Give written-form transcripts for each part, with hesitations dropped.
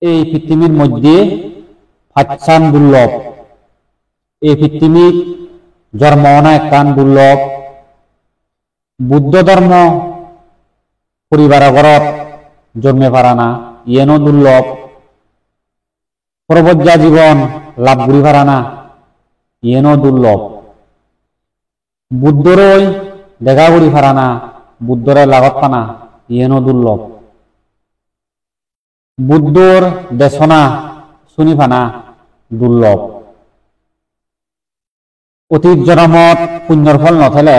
এই পৃথিবীর মধ্যে ফাচ্ছান দুর্লভ, এই পৃথিবীর জন্ম না একখান দুর্লভ। বুদ্ধ ধর্ম পরিবার ঘরত জন্মে পারা না, ইয়েনো দুর্লভ। পরবর্তী জীবন লাভ করি পারা না, ইয়েনো দুর্লভ। বুদ্ধরই দেখা করি পারা না, বুদ্ধরে লাগত পানা, ইয়েনো দুর্লভ। বুদ্ধর দেশনা শুনি পানা দুর্লভ। অতীত জন্মত পুণ্যর ফল নথেলে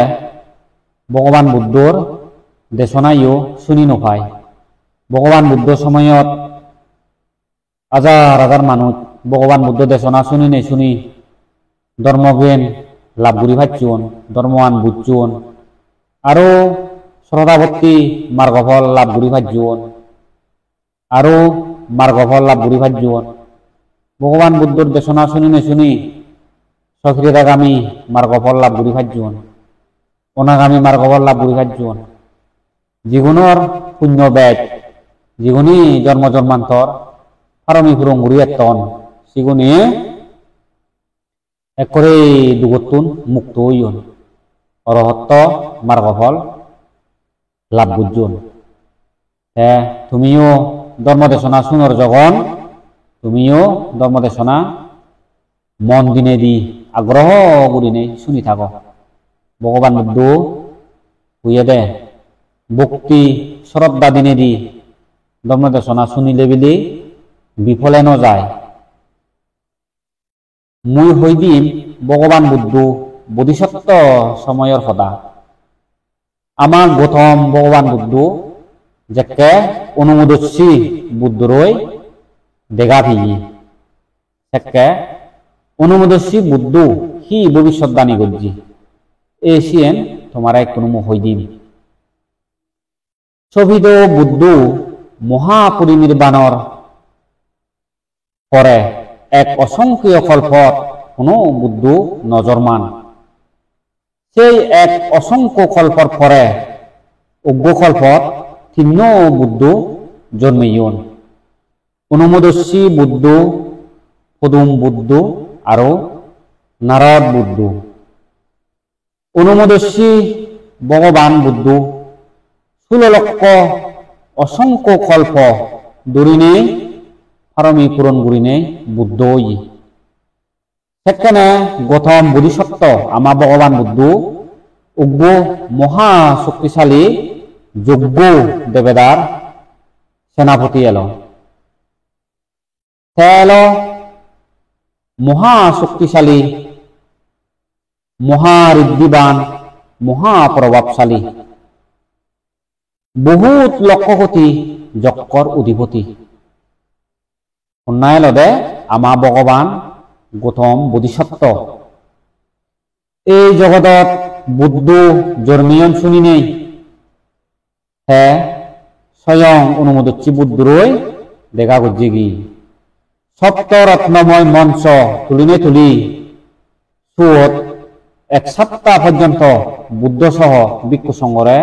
ভগবান বুদ্ধর দেশনাইও শুনি নপায়। ভগবান বুদ্ধ সময়ত হাজার হাজার মানুষ ভগবান বুদ্ধ দেশনা শুনি নে শুনি ধর্মজ্ঞান লাভ করি পাচ্ছুন, ধর্মৱান বুঝছুন, আরো শ্রদ্ধাভক্তি মার্গফল লাভ করি পাচ্ছুন, আরো মার্গফল লাভ করি পাচ্ছুন। ভগবান বুদ্ধর দেশনা শুনি নে শুনি সক্রিয়তাগামী মার্গফল লাভ করি পাচ্ছুন, অনাগামী মার্গফল লাভ করি পাচ্ছুন। জীবনের পুণ্য ব্যাগ জীবনী জন্ম জন্মান্তর ফারমি ফুরং ঘুরি এতন সেগুনি একরে দুগতুন মুক্ত হইন, অরহত্ত মার্গফল লাভ বুঝুন। তুমিও ধর্মদেশনা শুনর যখন তুমিও ধর্মদেশনা মন দিনে দি আগ্রহ করিনে শুনি থাকো। ভগবান বুদ্ধ হইয়ে দে ভক্তি শ্রদ্ধা দিনে দি ধর্মদেশনা শুনিলে বিলি বিফলে ন যায়। মুই হই দিম ভগবান বুদ্ধ বোধিসত্ত্ব সময়ের সদা। আমার গৌতম ভগবান বুদ্ধ যেকে অনুমোদস্যী বুদ্ধরই দেখা ভিগি সেকে অনুমোদস্যী বুদ্ধ হি ভবিষ্যৎবাণী করছি এসিয়েন তোমার এক কোনো হই দিম। ছবিদ বুদ্ধ মহাপরিনির্বাণর পরে এক অসংখ্য কল্পত কোনো বুদ্ধ নজরমান। সেই এক অসংখ্য কল্পর পরে অজ্ঞকল্পত তিন বুদ্ধ জন্মিয়ন। অনুমোদস্যী বুদ্ধ, পদুম বুদ্ধ আর নারদ বুদ্ধ। অনুমোদস্যী ভগবান বুদ্ধ 16 লক্ষ অসংখ্য কল্প দূরিনে ফারমি পূরণ করিনে বুদ্ধ হই। সেখানে গৌতম বোধিসত্ত্ব আমা ভগবান বুদ্ধ উগ্র মহা শক্তিশালী যজ্ঞ দেবেদার সেনাপতি এলো। এলো মহা শক্তিশালী, মহারিদ্ধিবান, মহাপ্রভাবশালী, বহুত লক্ষ কোটি যক্ষর অধিপতি। অন্যায় লদে আমা ভগবান গৌতম বোধিসত্ত্ব এই জগতত বুদ্ধ জন্মিয়ন শুনি নেই। হ্যাঁ স্বয়ং অনুমোদচ্ছি বুদ্ধরই দেখা করছে কি সপ্ত রত্নময় মঞ্চ তুলিনে তুলি সুত 1 সপ্তাহ পর্যন্ত বুদ্ধ সহ ভিক্ষু সংঘরে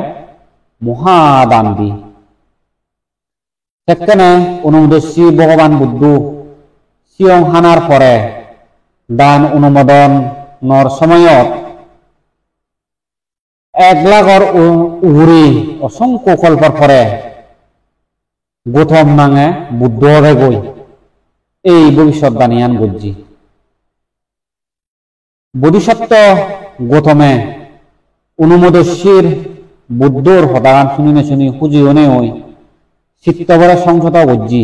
মহাদান দি। সেখানে অনুমোদস্যী ভগবান বুদ্ধ সিয়ং হানার পরে দান অনুমোদনর সময়ত 1 লাখর উহুরি অসংখ্য কল্পর পরে গৌতম নাঙে বুদ্ধ হবে গই এই ভবিষ্যৎবাণী আন গজ্জি। বোধিসত্ত্ব গৌতমে অনুমোদস্যীর বুদ্ধর হদান শুনিনে শুনি খুঁজি অনে হই চিত্তবরে সংসত গজ্জি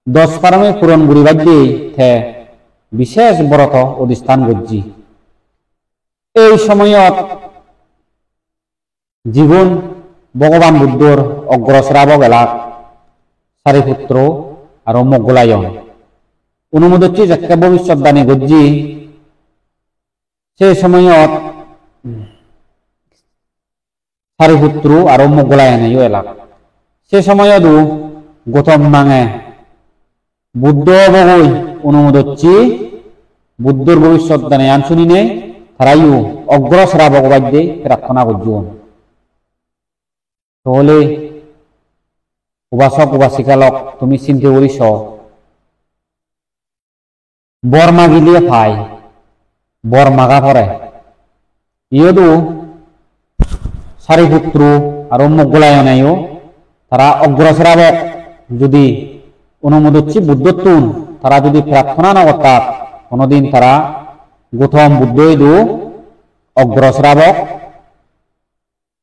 10 পারমে পূরণ গুড়িবাদ দিয়ে থে বিশেষ ব্রত অধিষ্ঠান গজ্জি। এই সময়ত জীবন ভগবান বুদ্ধর অগ্রশ্রাবক এলাক সারিপুত্র আর মোগলায়ন অনুমোদচ্ছি যাকে ভবিষ্যৎবাণী গজ্জি। সেই সময়ত সারিপুত্র আর মোগলায়ন এলাক সে সময়ত গৌতম নাঙে বুদ্ধ বগৈ অনুমোদচ্ছি বুদ্ধর ভবিষ্যৎবাণী আন শুনি নেই তারাইও অগ্রশ্রাবক বাদ্যে প্রার্থনা করছুন। তাহলে উপাসক উপাসিকালক তুমি চিন্তা করিস বর মাগিলিয়ে ফাই বর মাগা পরে ইয়দু সারিপুত্র আর মোগলায়নায়ও তারা অগ্রসরাবক যদি অনুমোদচ্ছি বুদ্ধত্বন তারা যদি প্রার্থনা না করতাম কোনোদিন তারা গৌতম বুদ্ধই দু অগ্রসরাবক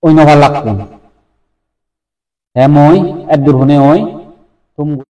অন্যভার লাগতুন হ্যাঁ মই এক দুর্হনে ওই তুম